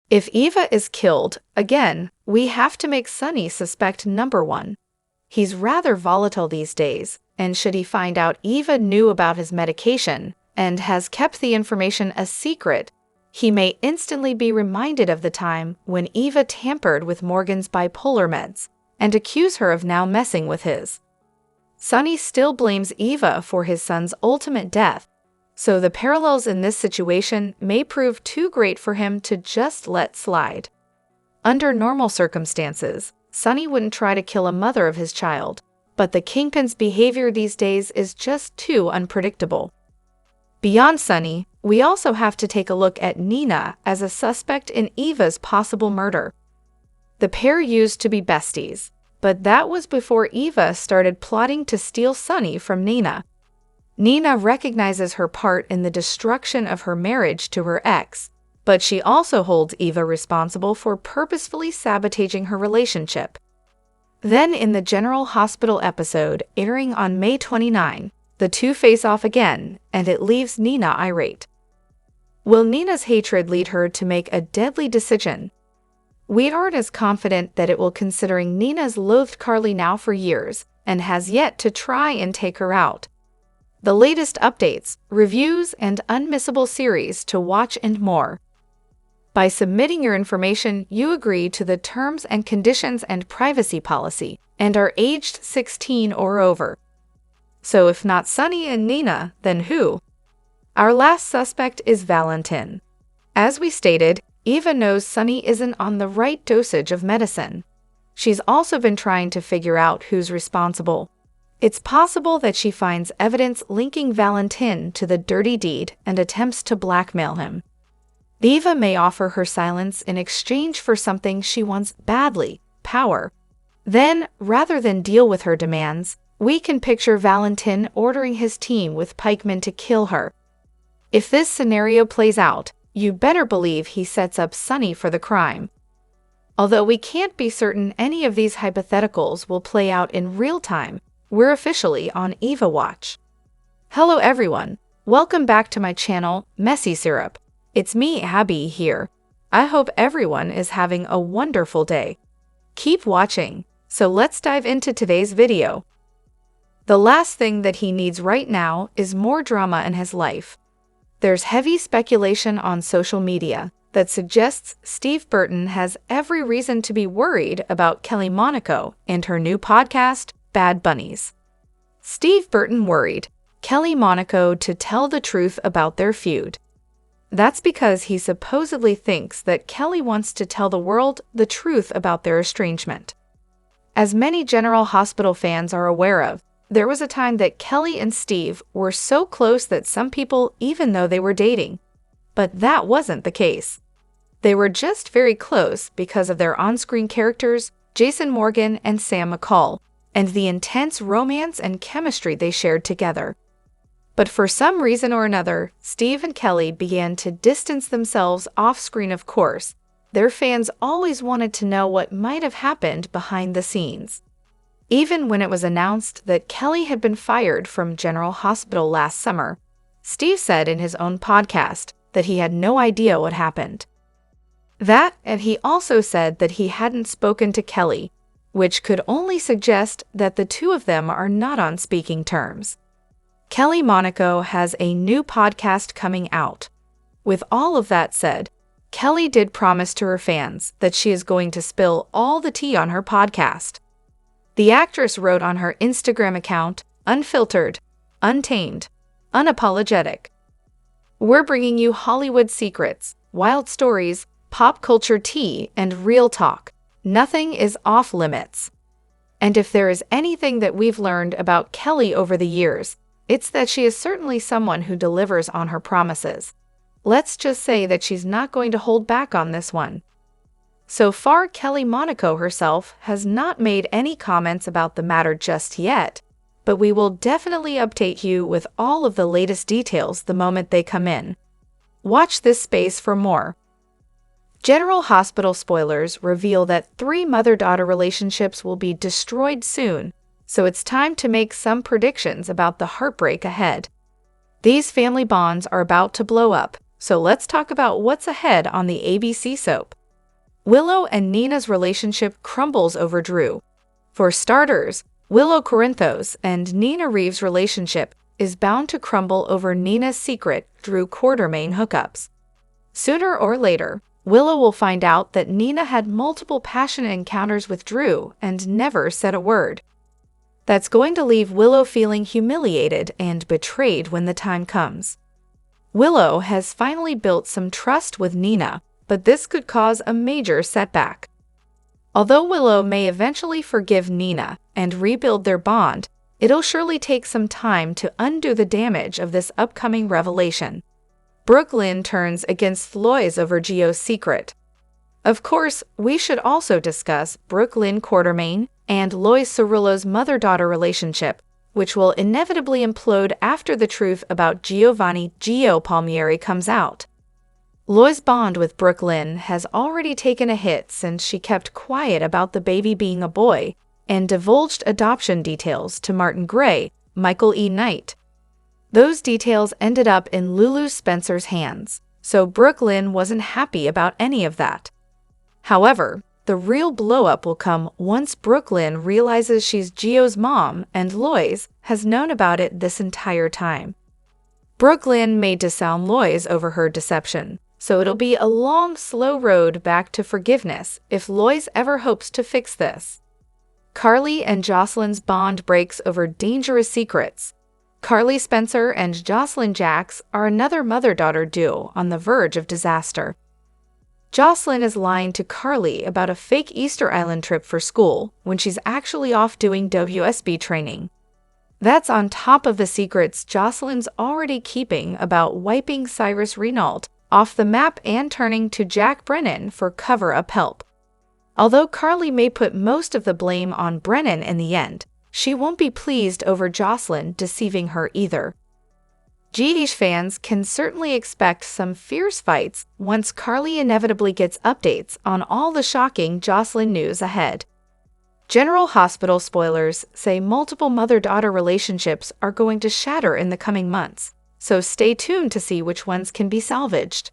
If Eva is killed, again, we have to make Sunny suspect number one. He's rather volatile these days, and should he find out Eva knew about his medication and has kept the information a secret, he may instantly be reminded of the time when Eva tampered with Morgan's bipolar meds and accuse her of now messing with his. Sunny still blames Eva for his son's ultimate death, so the parallels in this situation may prove too great for him to just let slide. Under normal circumstances, Sunny wouldn't try to kill a mother of his child, but the Kingpin's behavior these days is just too unpredictable. Beyond Sunny, we also have to take a look at Nina as a suspect in Eva's possible murder. The pair used to be besties, but that was before Eva started plotting to steal Sunny from Nina. Nina recognizes her part in the destruction of her marriage to her ex, but she also holds Eva responsible for purposefully sabotaging her relationship. Then in the General Hospital episode airing on May 29, the two face off again, and it leaves Nina irate. Will Nina's hatred lead her to make a deadly decision? We aren't as confident that it will, considering Nina's loathed Carly now for years and has yet to try and take her out. The latest updates, reviews, and unmissable series to watch and more. By submitting your information, you agree to the terms and conditions and privacy policy and are aged 16 or over. So if not Sunny and Nina, then who? Our last suspect is 𝚔𝚕𝚕. As we stated, Eva knows Sunny isn't on the right dosage of medicine. She's also been trying to figure out who's responsible. It's possible that she finds evidence linking 𝚔𝚕𝚕 to the dirty deed and attempts to blackmail him. Eva may offer her silence in exchange for something she wants badly, power. Then, rather than deal with her demands, we can picture 𝚔𝚕𝚕 ordering his team with pikemen to kill her. If this scenario plays out, you better believe he sets up Sunny for the crime. Although we can't be certain any of these hypotheticals will play out in real time, we're officially on Eva Watch. Hello everyone, welcome back to my channel, 𝚔𝚕𝚕. It's me, Abby, here. I hope everyone is having a wonderful day. Keep watching, so let's dive into today's video. The last thing that he needs right now is more drama in his life. There's heavy speculation on social media that suggests Steve Burton has every reason to be worried about Kelly Monaco and her new podcast, Bad Bunnies. Steve Burton worried Kelly Monaco to tell the truth about their feud. That's because he supposedly thinks that Kelly wants to tell the world the truth about their estrangement. As many General Hospital fans are aware of, there was a time that Kelly and Steve were so close that some people even know they were dating. But that wasn't the case. They were just very close because of their on-screen characters, Jason Morgan and Sam McCall, and the intense romance and chemistry they shared together. But for some reason or another, Steve and Kelly began to distance themselves off-screen. Of course, their fans always wanted to know what might have happened behind the scenes. Even when it was announced that Kelly had been fired from General Hospital last summer, Steve said in his own podcast that he had no idea what happened. That, and he also said that he hadn't spoken to Kelly, which could only suggest that the two of them are not on speaking terms. Kelly Monaco has a new podcast coming out. With all of that said, Kelly did promise to her fans that she is going to spill all the tea on her podcast. The actress wrote on her Instagram account, "Unfiltered, untamed, unapologetic. We're bringing you Hollywood secrets, wild stories, pop culture tea, and real talk. Nothing is off limits." And if there is anything that we've learned about Kelly over the years, it's that she is certainly someone who delivers on her promises. Let's just say that she's not going to hold back on this one. So far, Kelly Monaco herself has not made any comments about the matter just yet, but we will definitely update you with all of the latest details the moment they come in. Watch this space for more. General Hospital spoilers reveal that 3 mother-daughter relationships will be destroyed soon, so it's time to make some predictions about the heartbreak ahead. These family bonds are about to blow up, so let's talk about what's ahead on the ABC soap. Willow and Nina's relationship crumbles over Drew. For starters, Willow 𝚔𝚕𝚕 and Nina Reeves' relationship is bound to crumble over Nina's secret Drew 𝚔𝚕𝚕 hookups. Sooner or later, Willow will find out that Nina had multiple passionate encounters with Drew and never said a word. That's going to leave Willow feeling humiliated and betrayed when the time comes. Willow has finally built some trust with Nina, but this could cause a major setback. Although Willow may eventually forgive Nina and rebuild their bond, it'll surely take some time to undo the damage of this upcoming revelation. Brooklyn turns against Lois over Gio's secret. Of course, we should also discuss Brooklyn 𝚔𝚕𝚕 and Lois Cirillo's mother-daughter relationship, which will inevitably implode after the truth about Giovanni 𝚔𝚒𝚕𝚕 comes out. Lois' bond with Brooklyn has already taken a hit since she kept quiet about the baby being a boy and divulged adoption details to Martin Gray, Michael E. Knight. Those details ended up in Lulu Spencer's hands, so Brooklyn wasn't happy about any of that. However, the real blow-up will come once Brooklyn realizes she's Gio's mom and Lois has known about it this entire time. Brooklyn may disown Lois over her deception, so it'll be a long, slow road back to forgiveness if Lois ever hopes to fix this. Carly and Jocelyn's bond breaks over dangerous secrets. Carly Spencer and Jocelyn Jacks are another mother-daughter duo on the verge of disaster. Jocelyn is lying to Carly about a fake Easter Island trip for school when she's actually off doing WSB training. That's on top of the secrets Jocelyn's already keeping about wiping Cyrus Renault off the map and turning to Jack Brennan for cover-up help. Although Carly may put most of the blame on Brennan in the end, she won't be pleased over Jocelyn deceiving her either. GH fans can certainly expect some fierce fights once Carly inevitably gets updates on all the shocking Jocelyn news ahead. General Hospital spoilers say multiple mother-daughter relationships are going to shatter in the coming months, so stay tuned to see which ones can be salvaged.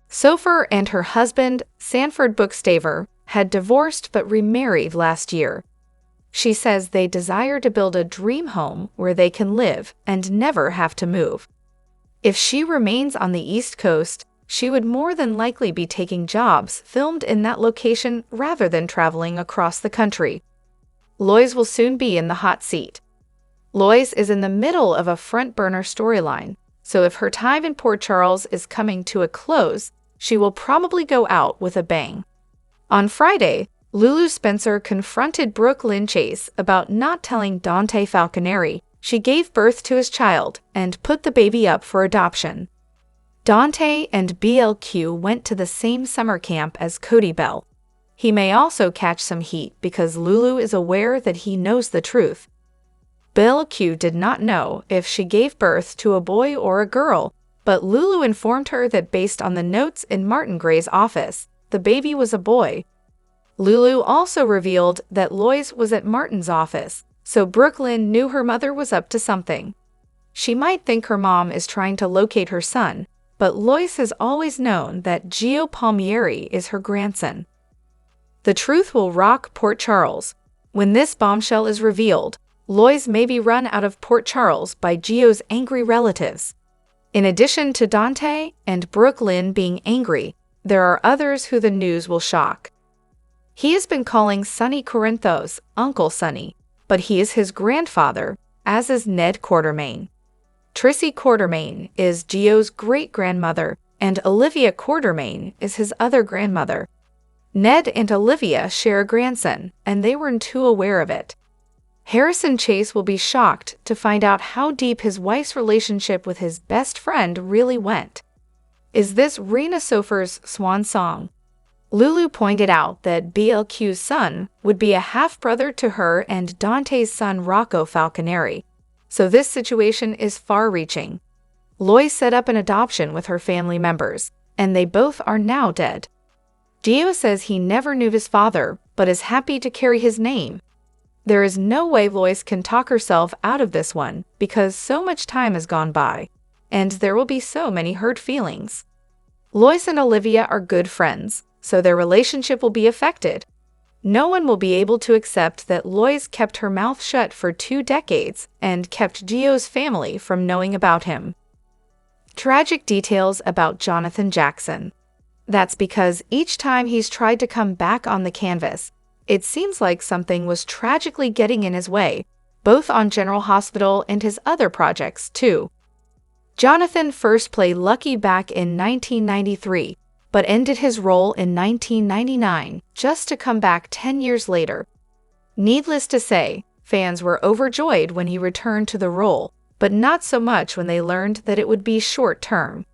Sofer and her husband, Sanford Bookstaver, had divorced but remarried last year. She says they desire to build a dream home where they can live and never have to move. If she remains on the East Coast, she would more than likely be taking jobs filmed in that location rather than traveling across the country. Lois will soon be in the hot seat. Lois is in the middle of a front-burner storyline, so if her time in Port Charles is coming to a close, she will probably go out with a bang. On Friday, Lulu Spencer confronted Brooklyn Chase about not telling Dante Falconeri she gave birth to his child and put the baby up for adoption. Dante and BLQ went to the same summer camp as Cody Bell. He may also catch some heat because Lulu is aware that he knows the truth. BLQ did not know if she gave birth to a boy or a girl, but Lulu informed her that based on the notes in Martin Gray's office, the baby was a boy. Lulu also revealed that Lois was at Martin's office, so Brooklyn knew her mother was up to something. She might think her mom is trying to locate her son, but Lois has always known that Gio Palmieri is her grandson. The truth will rock Port Charles. When this bombshell is revealed, Lois may be run out of Port Charles by Gio's angry relatives. In addition to Dante and Brooklyn being angry, there are others who the news will shock. He has been calling Sonny 𝚔𝚕𝚕 Uncle Sonny, but he is his grandfather, as is Ned 𝚔𝚕𝚕. Trissy 𝚔𝚕𝚕 is Gio's great-grandmother, and Olivia 𝚔𝚔𝚕𝚕 is his other grandmother. Ned and Olivia share a grandson, and they weren't too aware of it. Harrison Chase will be shocked to find out how deep his wife's relationship with his best friend really went. Is this Rena Sofer's swan song? Lulu pointed out that BLQ's son would be a half-brother to her and Dante's son Rocco Falconeri, so this situation is far-reaching. Lois set up an adoption with her family members, and they both are now dead. Gio says he never knew his father, but is happy to carry his name. There is no way Lois can talk herself out of this one because so much time has gone by, and there will be so many hurt feelings. Lois and Olivia are good friends, so their relationship will be affected. No one will be able to accept that Lois kept her mouth shut for 2 decades and kept Gio's family from knowing about him. Tragic details about Jonathan Jackson. That's because each time he's tried to come back on the canvas, it seems like something was tragically getting in his way, both on General Hospital and his other projects, too. Jonathan first played Lucky back in 1993, but ended his role in 1999, just to come back 10 years later. Needless to say, fans were overjoyed when he returned to the role, but not so much when they learned that it would be short-term.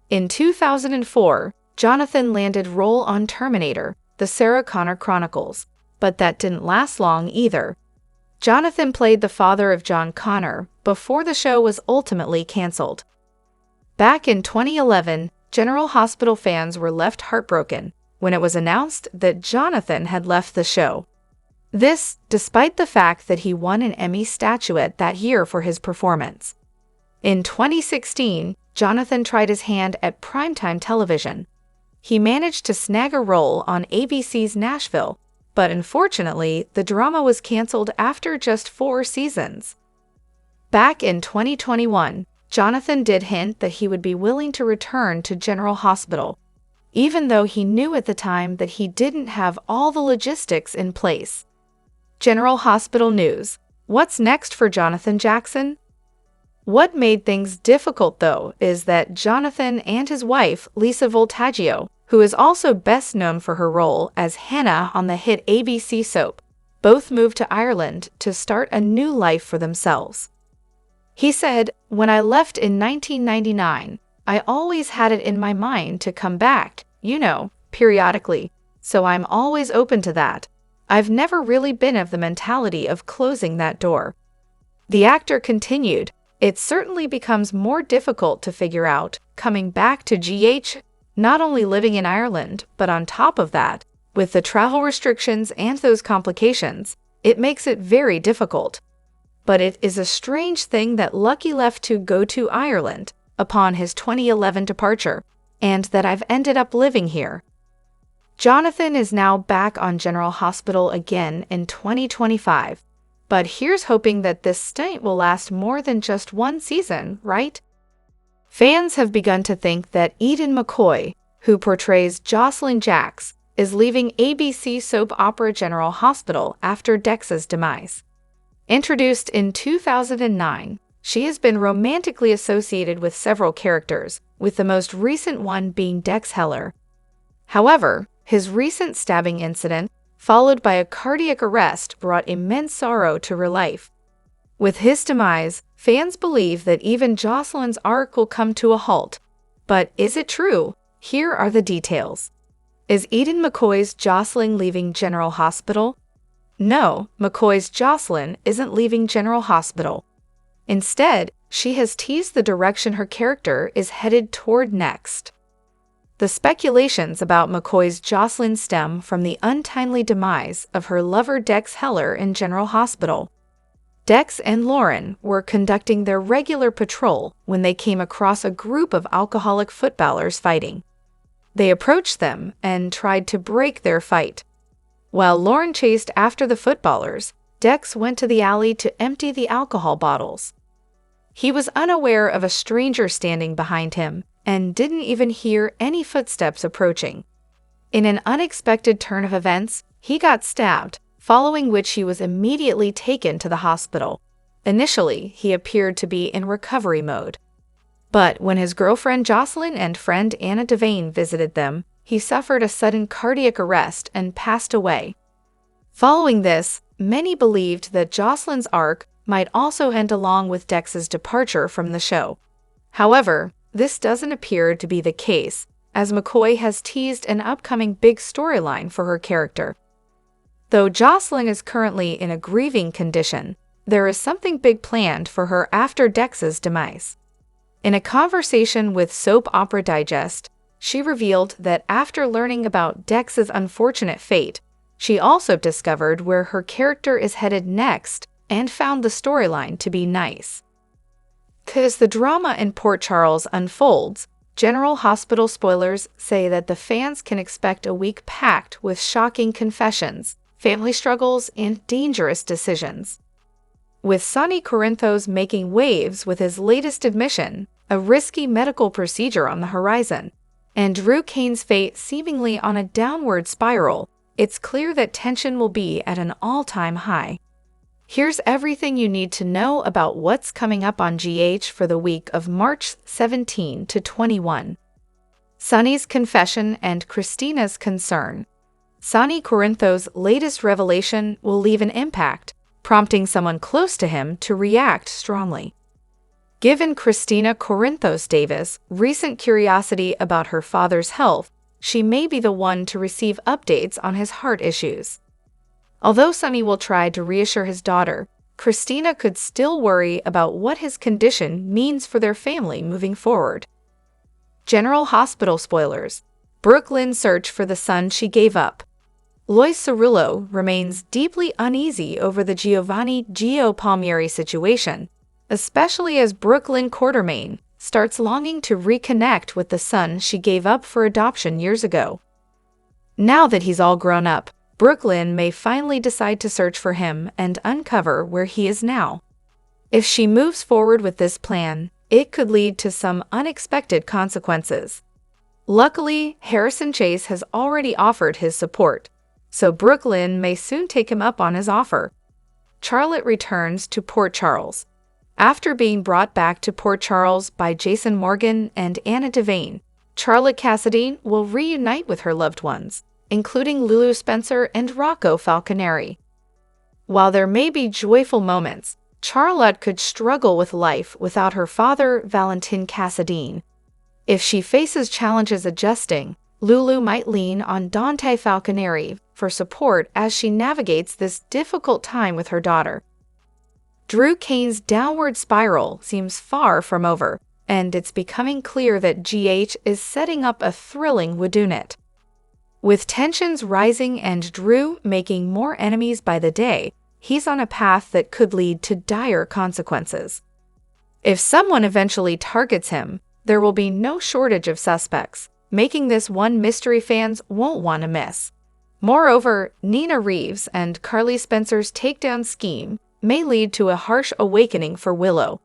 In 2004, Jonathan landed role on Terminator, the Sarah Connor Chronicles, but that didn't last long either. Jonathan played the father of John Connor before the show was ultimately canceled. Back in 2011, General Hospital fans were left heartbroken when it was announced that Jonathan had left the show. This, despite the fact that he won an Emmy statuette that year for his performance. In 2016, Jonathan tried his hand at primetime television. He managed to snag a role on ABC's Nashville, but unfortunately, the drama was canceled after just 4 seasons. Back in 2021, Jonathan did hint that he would be willing to return to General Hospital, even though he knew at the time that he didn't have all the logistics in place. General Hospital news. What's next for Jonathan Jackson? What made things difficult, though, is that Jonathan and his wife, 𝚔𝚒𝚕𝚕, who is also best known for her role as Hannah on the hit ABC soap, both moved to Ireland to start a new life for themselves. He said, "When I left in 1999, I always had it in my mind to come back, periodically, so I'm always open to that. I've never really been of the mentality of closing that door." The actor continued, "It certainly becomes more difficult to figure out, coming back to GH, not only living in Ireland, but on top of that, with the travel restrictions and those complications, it makes it very difficult. But it is a strange thing that Lucky left to go to Ireland upon his 2011 departure, and that I've ended up living here." Jonathan is now back on General Hospital again in 2025, but here's hoping that this stint will last more than just 1 season, right? Fans have begun to think that Eden McCoy, who portrays Jocelyn Jacks, is leaving ABC soap opera General Hospital after Dex's demise. Introduced in 2009, she has been romantically associated with several characters, with the most recent one being Dex Heller. However, his recent stabbing incident, followed by a cardiac arrest, brought immense sorrow to her life. With his demise, fans believe that even Jocelyn's arc will come to a halt. But is it true? Here are the details. Is Eden McCoy's Jocelyn leaving General Hospital? No, McCoy's Jocelyn isn't leaving General Hospital. Instead, she has teased the direction her character is headed toward next. The speculations about McCoy's Jocelyn stem from the untimely demise of her lover Dex Heller in General Hospital. Dex and Lauren were conducting their regular patrol when they came across a group of alcoholic footballers fighting. They approached them and tried to break their fight. While Lauren chased after the footballers, Dex went to the alley to empty the alcohol bottles. He was unaware of a stranger standing behind him and didn't even hear any footsteps approaching. In an unexpected turn of events, he got stabbed, following which he was immediately taken to the hospital. Initially, he appeared to be in recovery mode. But when his girlfriend Jocelyn and friend Anna Devane visited them, he suffered a sudden cardiac arrest and passed away. Following this, many believed that Jocelyn's arc might also end along with Dex's departure from the show. However, this doesn't appear to be the case, as McCoy has teased an upcoming big storyline for her character. Though Jocelyn is currently in a grieving condition, there is something big planned for her after Dex's demise. In a conversation with Soap Opera Digest, she revealed that after learning about Dex's unfortunate fate, she also discovered where her character is headed next and found the storyline to be nice. As the drama in Port Charles unfolds, General Hospital spoilers say that the fans can expect a week packed with shocking confessions, family struggles, and dangerous decisions. With Sonny Corinthos making waves with his latest admission, a risky medical procedure on the horizon, and Drew Kane's fate seemingly on a downward spiral, it's clear that tension will be at an all-time high. Here's everything you need to know about what's coming up on GH for the week of March 17 to 21. Sonny's confession and Christina's concern. Sonny Corinthos' latest revelation will leave an impact, prompting someone close to him to react strongly. Given Christina Corinthos Davis' recent curiosity about her father's health, she may be the one to receive updates on his heart issues. Although Sonny will try to reassure his daughter, Christina could still worry about what his condition means for their family moving forward. General Hospital spoilers. Brooklyn's search for the son she gave up. Lois Cerullo remains deeply uneasy over the Giovanni Gio Palmieri situation, especially as Brooklyn Quartermain starts longing to reconnect with the son she gave up for adoption years ago. Now that he's all grown up, Brooklyn may finally decide to search for him and uncover where he is now. If she moves forward with this plan, it could lead to some unexpected consequences. Luckily, Harrison Chase has already offered his support, so Brooklyn may soon take him up on his offer. Charlotte returns to Port Charles. After being brought back to Port Charles by Jason Morgan and Anna Devane, Charlotte Cassadine will reunite with her loved ones, including Lulu Spencer and Rocco Falconeri. While there may be joyful moments, Charlotte could struggle with life without her father, Valentin Cassadine. If she faces challenges adjusting, Lulu might lean on Dante Falconeri for support as she navigates this difficult time with her daughter. Drew Kane's downward spiral seems far from over, and it's becoming clear that GH is setting up a thrilling whodunit. With tensions rising and Drew making more enemies by the day, he's on a path that could lead to dire consequences. If someone eventually targets him, there will be no shortage of suspects, making this one mystery fans won't want to miss. Moreover, Nina Reeves and Carly Spencer's takedown scheme may lead to a harsh awakening for Willow.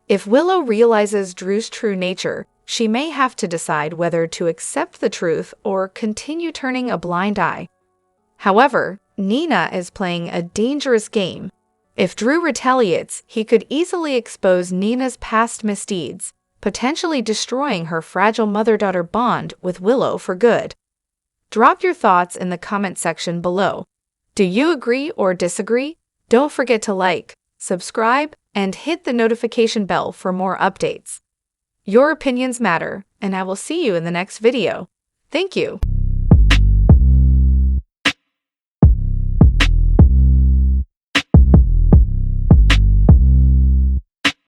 If Willow realizes Drew's true nature, she may have to decide whether to accept the truth or continue turning a blind eye. However, Nina is playing a dangerous game. If Drew retaliates, he could easily expose Nina's past misdeeds, potentially destroying her fragile mother-daughter bond with Willow for good. Drop your thoughts in the comment section below. Do you agree or disagree? Don't forget to like, subscribe, and hit the notification bell for more updates. Your opinions matter, and I will see you in the next video. Thank you.